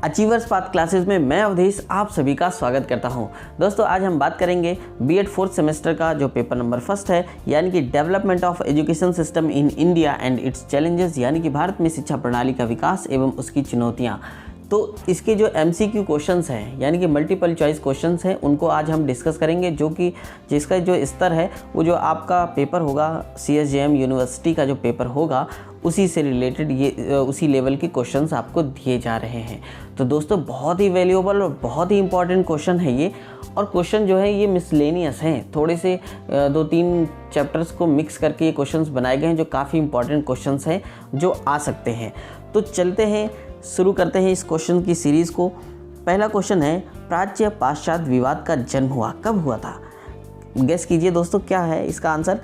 Achievers path classes में मैं अवधेश आप सभी का स्वागत करता हूं। दोस्तों आज हम बात करेंगे बीएड फोर्थ सेमेस्टर का जो पेपर नंबर फर्स्ट है, यानी कि development of education system in India and it's challenges, यानी कि भारत में शिक्षा प्रणाली का विकास एवं उसकी चुनौतियां। तो इसके जो एमसीक्यू क्वेश्चंस हैं, यानी कि मल्टीपल चॉइस क्वेश्चंस हैं, उनको आज हम डिस्कस करेंगे, जो कि जिसका जो स्तर है वो जो आपका पेपर होगा CSJM यूनिवर्सिटी का जो पेपर होगा उसी से रिलेटेड ये उसी लेवल के क्वेश्चंस आपको दिए जा रहे हैं। तो दोस्तों बहुत ही वैल्यूएबल और बहुत ही इंपॉर्टेंट क्वेश्चन है ये, और क्वेश्चन जो है ये मिसलेनियस हैं, थोड़े से 2-3 चैप्टर्स को मिक्स करके ये क्वेश्चंस बनाए गए हैं जो काफ़ी इंपॉर्टेंट क्वेश्चंस हैं जो आ सकते हैं। तो चलते हैं, शुरू करते हैं इस क्वेश्चन की सीरीज़ को। पहला क्वेश्चन है, प्राच्य पाश्चात्य विवाद का जन्म हुआ कब हुआ था? गेस कीजिए दोस्तों क्या है इसका आंसर।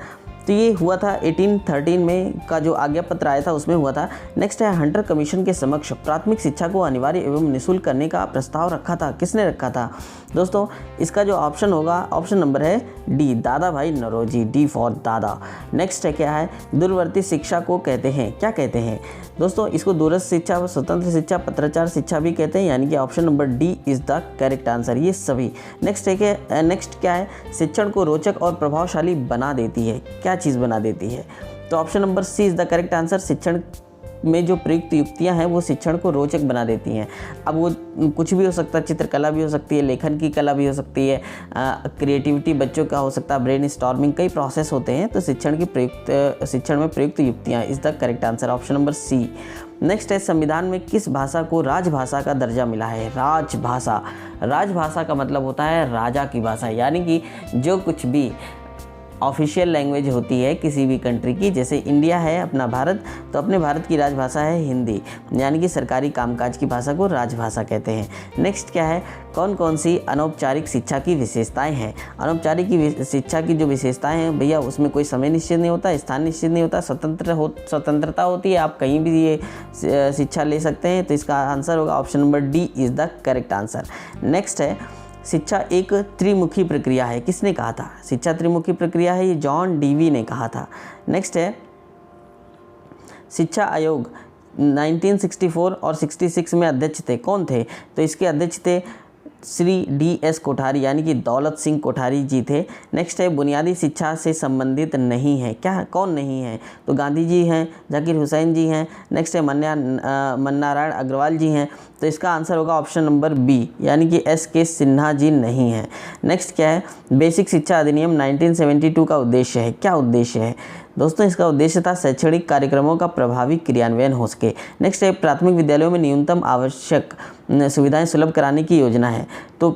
तो ये हुआ था 1813 में का जो आज्ञा पत्र आया था उसमें हुआ था। नेक्स्ट है, हंटर कमीशन के समक्ष प्राथमिक शिक्षा को अनिवार्य एवं निःशुल्क करने का प्रस्ताव रखा था, किसने रखा था? दोस्तों इसका जो ऑप्शन होगा, ऑप्शन नंबर है डी, दादा भाई नौरोजी, डी फॉर दादा। नेक्स्ट है क्या है, दूरवर्ती शिक्षा को कहते हैं, क्या कहते हैं? दोस्तों इसको दूरस्थ शिक्षा, स्वतंत्र शिक्षा, पत्राचार शिक्षा भी कहते हैं, यानी कि option number D is the correct answer, ये सभी। नेक्स्ट है क्या, नेक्स्ट क्या है, शिक्षण को रोचक और प्रभावशाली बना देती है, क्या चीज़ बना देती है? तो option number C is the correct answer, शिक्षण में जो प्रयुक्त युक्तियां हैं वो शिक्षण को रोचक बना देती हैं। अब वो कुछ भी हो सकता है, चित्रकला भी हो सकती है, लेखन की कला भी हो सकती है, क्रिएटिविटी बच्चों का हो सकता है, ब्रेन स्टॉर्मिंग, कई प्रोसेस होते हैं। तो शिक्षण में प्रयुक्त युक्तियां is the correct answer, option number C. Next है, संविधान में किस भाषा को राजभाषा का दर्जा मिला है? राजभाषा, राजभाषा का मतलब होता है राजा की भाषा, यानी कि जो कुछ भी ऑफिशियल लैंग्वेज होती है किसी भी कंट्री की, जैसे इंडिया है अपना भारत, तो अपने भारत की राजभाषा है हिंदी, यानी कि सरकारी कामकाज की भाषा को राजभाषा कहते हैं। नेक्स्ट क्या है, कौन कौन सी अनौपचारिक शिक्षा की विशेषताएं हैं? अनौपचारिक शिक्षा की जो विशेषताएं हैं भैया, उसमें कोई समय निश्चित नहीं होता, स्थान निश्चित नहीं होता, स्वतंत्रता होती है, आप कहीं भी ये शिक्षा ले सकते हैं। तो इसका आंसर होगा option number D is the correct answer. Next है, शिक्षा एक त्रिमुखी प्रक्रिया है, किसने कहा था? शिक्षा त्रिमुखी प्रक्रिया है, ये जॉन डीवी ने कहा था। नेक्स्ट है, शिक्षा आयोग 1964 और 66 में अध्यक्ष थे, कौन थे? तो इसके अध्यक्ष थे श्री DS कोठारी, यानी कि दौलत सिंह कोठारी जी थे। नेक्स्ट है, बुनियादी शिक्षा से संबंधित नहीं है, क्या कौन नहीं है? तो गांधी जी हैं, जाकिर हुसैन जी हैं। नेक्स्ट है, मन्नारायण अग्रवाल जी हैं। तो इसका आंसर होगा ऑप्शन नंबर बी, यानी कि SK सिन्हा जी नहीं हैं। नेक्स्ट क्या है, बेसिक शिक्षा अधिनियम 1972 का उद्देश्य है, क्या उद्देश्य है? दोस्तों इसका उद्देश्य था शैक्षणिक कार्यक्रमों का प्रभावी क्रियान्वयन हो सके। नेक्स्ट है, प्राथमिक विद्यालयों में न्यूनतम आवश्यक सुविधाएं सुलभ कराने की योजना है। तो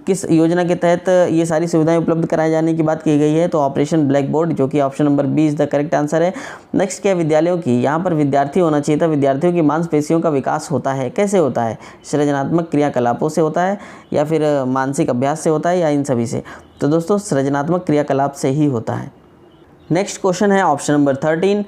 किस योजना के तहत ये सारी सुविधाएं उपलब्ध कराए जाने की बात की गई है? तो ऑपरेशन ब्लैक बोर्ड, जो कि option number B is the correct answer है। नेक्स्ट क्या है, विद्यालयों की, यहाँ पर विद्यार्थी होना चाहिए था, विद्यार्थियों की मांसपेशियों का विकास होता है, कैसे होता है? सृजनात्मक क्रियाकलापों से होता है, या फिर मानसिक अभ्यास से होता है, या इन सभी से? तो दोस्तों सृजनात्मक क्रियाकलाप से ही होता है। नेक्स्ट क्वेश्चन है ऑप्शन नंबर 13।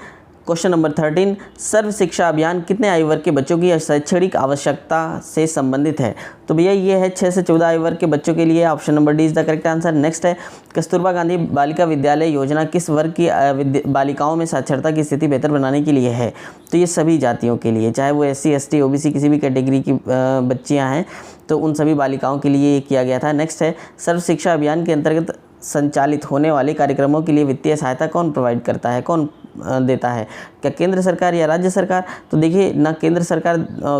क्वेश्चन नंबर 13, सर्व शिक्षा अभियान कितने आयु वर्ग के बच्चों की शैक्षणिक आवश्यकता से संबंधित है? तो भैया ये है 6 से 14 आयु वर्ग के बच्चों के लिए, option number D is the correct answer. Next है, कस्तूरबा गांधी बालिका विद्यालय योजना किस वर्ग की बालिकाओं में साक्षरता की स्थिति बेहतर बनाने के लिए है? तो ये सभी जातियों के लिए, चाहे वो SC ST OBC किसी भी कैटेगरी की बच्चियाँ हैं, तो उन सभी बालिकाओं के लिए ये किया गया था। नेक्स्ट है, सर्व शिक्षा अभियान के अंतर्गत संचालित होने वाले कार्यक्रमों के लिए वित्तीय सहायता कौन प्रोवाइड करता है, कौन देता है? क्या केंद्र सरकार या राज्य सरकार? तो देखिए ना, केंद्र सरकार,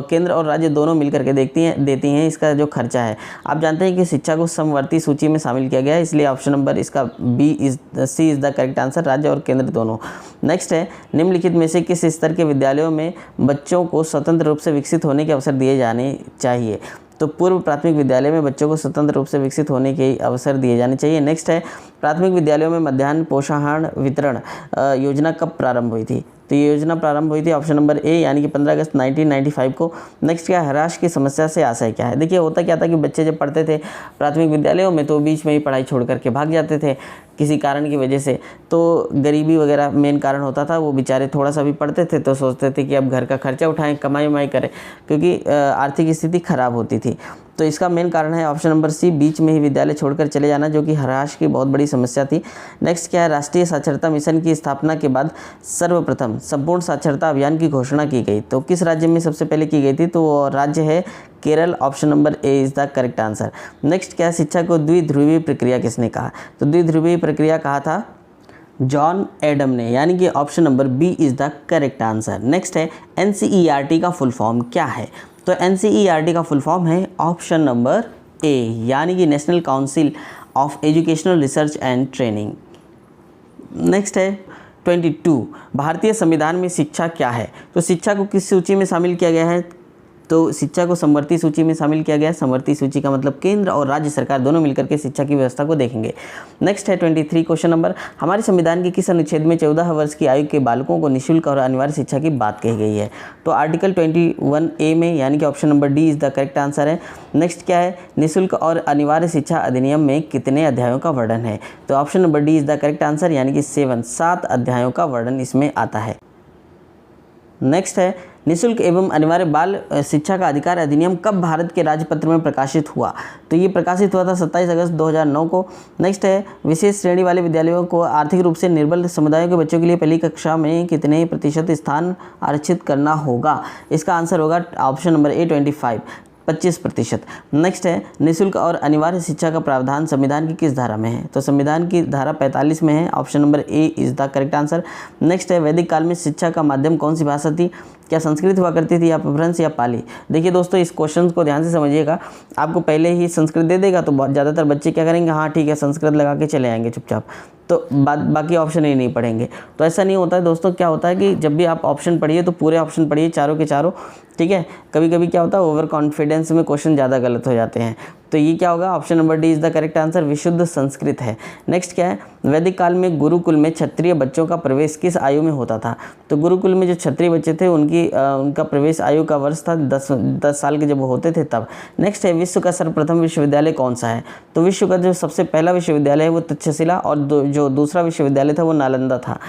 केंद्र और राज्य दोनों मिलकर के देती हैं इसका जो खर्चा है। आप जानते हैं कि शिक्षा को समवर्ती सूची में शामिल किया गया है, इसलिए ऑप्शन नंबर इसका सी इज़ द करेक्ट आंसर, राज्य और केंद्र दोनों। नेक्स्ट है, निम्नलिखित में से किस स्तर के विद्यालयों में बच्चों को स्वतंत्र रूप से विकसित होने के अवसर दिए जाने चाहिए? तो पूर्व प्राथमिक विद्यालय में बच्चों को स्वतंत्र रूप से विकसित होने के अवसर दिए जाने चाहिए। नेक्स्ट है, प्राथमिक विद्यालयों में मध्याह्न पोषाहार वितरण योजना कब प्रारंभ हुई थी? तो ये योजना प्रारंभ हुई थी ऑप्शन नंबर ए, यानी कि 15 अगस्त 1995 को। नेक्स्ट क्या है, हराश की समस्या से आशय क्या है? देखिए होता क्या था कि बच्चे जब पढ़ते थे प्राथमिक विद्यालयों में तो बीच में ही पढ़ाई छोड़ करके भाग जाते थे किसी कारण की वजह से, तो गरीबी वगैरह मेन कारण होता था। वो बेचारे थोड़ा सा भी पढ़ते थे तो सोचते थे कि अब घर का खर्चा उठाएं, कमाई उमाई करें, क्योंकि आर्थिक स्थिति खराब होती थी। तो इसका मेन कारण है ऑप्शन नंबर सी, बीच में ही विद्यालय छोड़कर चले जाना, जो कि हराश की बहुत बड़ी समस्या थी। नेक्स्ट क्या है, राष्ट्रीय साक्षरता मिशन की स्थापना के बाद सर्वप्रथम संपूर्ण साक्षरता अभियान की घोषणा की गई। तो किस राज्य में सबसे पहले की गई थी? तो राज्य है Kerala, option number A is the correct answer. Next क्या है, शिक्षा को द्विध्रुवीय प्रक्रिया किसने कहा? तो द्विध्रुवीय प्रक्रिया कहा था जॉन एडम ने, यानी कि option number B is the correct answer. Next है NCERT का फुल फॉर्म क्या है? तो NCERT का फुल फॉर्म है ऑप्शन नंबर ए, यानी कि national council of educational research and training. Next है 22, भारतीय संविधान में शिक्षा क्या है? तो शिक्षा को किस सूची में शामिल किया गया है? तो शिक्षा को समवर्ती सूची में शामिल किया गया है। समवर्ती सूची का मतलब केंद्र और राज्य सरकार दोनों मिलकर के शिक्षा की व्यवस्था को देखेंगे। नेक्स्ट है 23 क्वेश्चन नंबर, हमारे संविधान के किस अनुच्छेद में 14 वर्ष की आयु के बालकों को निःशुल्क और अनिवार्य शिक्षा की बात कही गई है? तो आर्टिकल 21A में, यानी कि option number D is the correct answer है। नेक्स्ट क्या है, निःशुल्क और अनिवार्य शिक्षा अधिनियम में कितने अध्यायों का वर्णन है? तो option number D is the correct answer, यानी कि 7 अध्यायों का वर्णन इसमें आता है। नेक्स्ट है निःशुल्क एवं अनिवार्य बाल शिक्षा का अधिकार अधिनियम कब भारत के राजपत्र में प्रकाशित हुआ? तो ये प्रकाशित हुआ था 27 अगस्त 2009 को। नेक्स्ट है विशेष श्रेणी वाले विद्यालयों को आर्थिक रूप से निर्बल समुदायों के बच्चों के लिए पहली कक्षा में कितने प्रतिशत स्थान आरक्षित करना होगा? इसका आंसर होगा ऑप्शन नंबर ए 25%। नेक्स्ट है निःशुल्क और अनिवार्य शिक्षा का प्रावधान संविधान की किस धारा में है? तो संविधान की धारा 45 में है। Option number A is the correct answer. Next है वैदिक काल में शिक्षा का माध्यम कौन सी भाषा थी? क्या संस्कृत हुआ करती थी या अपभ्रंश या पाली? देखिए दोस्तों, इस क्वेश्चन को ध्यान से समझिएगा। आपको पहले ही संस्कृत दे देगा तो बहुत ज़्यादातर बच्चे क्या करेंगे, हाँ ठीक है संस्कृत लगा के चले आएंगे चुपचाप, तो बाकी ऑप्शन ही नहीं पढ़ेंगे। तो ऐसा नहीं होता है दोस्तों। क्या होता है कि जब भी आप ऑप्शन पढ़िए तो पूरे ऑप्शन पढ़िए, चारों के चारों, ठीक है। कभी कभी क्या होता है ओवर कॉन्फिडेंस में क्वेश्चन ज़्यादा गलत हो जाते हैं। तो ये क्या होगा, option number D is the correct answer, विशुद्ध संस्कृत है। नेक्स्ट क्या है, वैदिक काल में गुरुकुल में क्षत्रिय बच्चों का प्रवेश किस आयु में होता था? तो गुरुकुल में जो क्षत्रिय बच्चे थे उनका प्रवेश आयु का वर्ष था 10 साल के जब वो होते थे तब। नेक्स्ट है विश्व का सर्वप्रथम विश्वविद्यालय कौन सा है? तो विश्व का जो सबसे पहला विश्वविद्यालय है वो तक्षशिला और जो दूसरा विश्वविद्यालय था वो नालंदा था।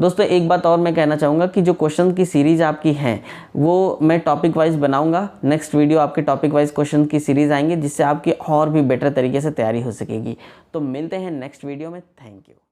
दोस्तों एक बात और मैं कहना चाहूँगा कि जो क्वेश्चन की सीरीज़ आपकी हैं वो मैं टॉपिक वाइज बनाऊँगा। नेक्स्ट वीडियो आपके टॉपिक वाइज क्वेश्चन की सीरीज़ आएंगे जिससे आपकी और भी बेटर तरीके से तैयारी हो सकेगी। तो मिलते हैं नेक्स्ट वीडियो में। Thank you.